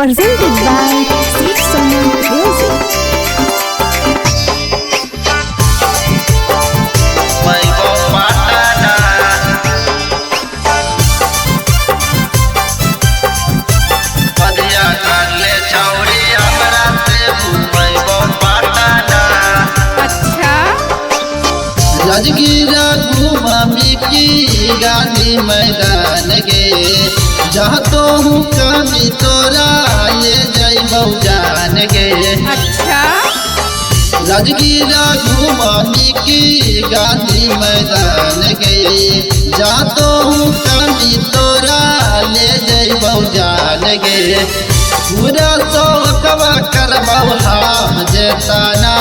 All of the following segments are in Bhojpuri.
presented by Sweet Summer Music. राजगीरा घूमी की गांधी मैदान गे जहाँ तो हूँ कमी तोरा ले जाइबौ जान गे। अच्छा राजगीरा घूमी की गांधी मैदान गे जहाँ तो हूँ कमी तोरा ले जाइबौ जान गे। पूरा शौकवा करबौ हम जेताना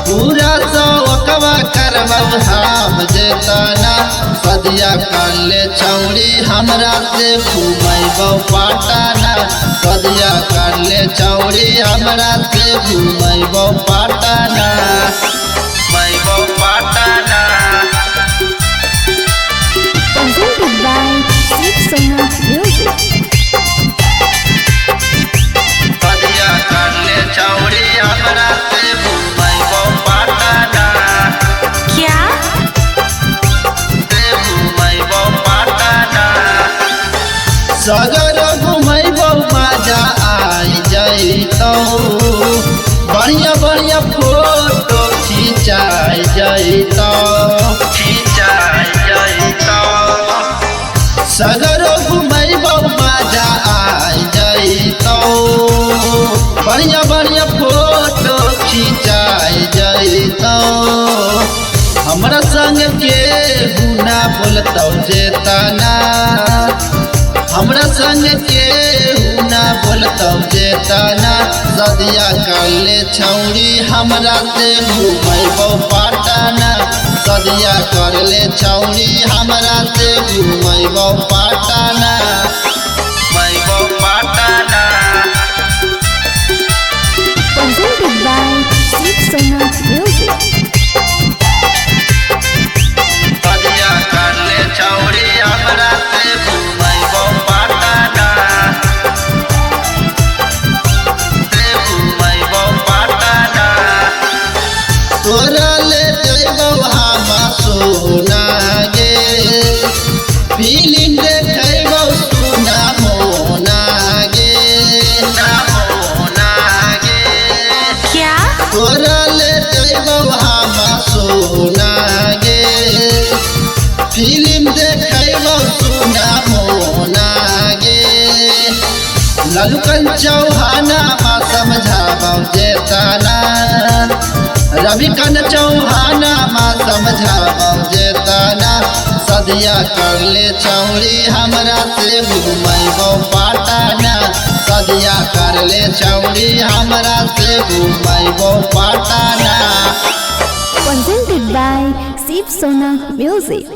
पूरा शौकवा करबौ हम जेताना सदिया काले छौड़ी हमरा से घूमैबौ पाटाना सदिया काले छौड़ी हमरा से घूमैबौ पाटाना घूमैबौ पाटाना। presented by Sweet Summer Music. सदिया काले छौड़ी हमरा से घूमैबौ पाटाना क्या सगर घुमैबौ मजा आई जैतौ बढ़िया बढ़िया फोटो खिंचाई जैतौ सगर घुमैबौ मजा आई जैतौ बढ़िया बढ़िया फोटो खिंचाई जैतौ। हमरा संग के गुना बोलतौ जेताना हमरा संग के ना बोलतौ जेताना सदिया काले छौड़ी हमरा से घूमैबौ पाटाना सदिया करले छौड़ी हमरा से घूमैबौ पाटाना घूमैबौ पाटाना। presented by Sweet Summer Music. सदिया करले छौड़ी हमरा से घूमैबौ पाटाना से घूमैबौ पाटाना। तोरा ले जइबौ हम सोना गे फिल्म देखैबौ सुना मोना गे क्या तोरा ले जइबौ हम सोना गे फिल्म देखैबौ सुना मोना गे। ललकन चौहाना माँ समझाबौ जेताना रविकन चौहाना माँ समझाबौ जेताना सदिया करले छौड़ी हमरा से घूमैबौ पाटाना सदिया करले छौड़ी हमरा से घूमैबौ पाटाना। presented by Sweet Summer Music.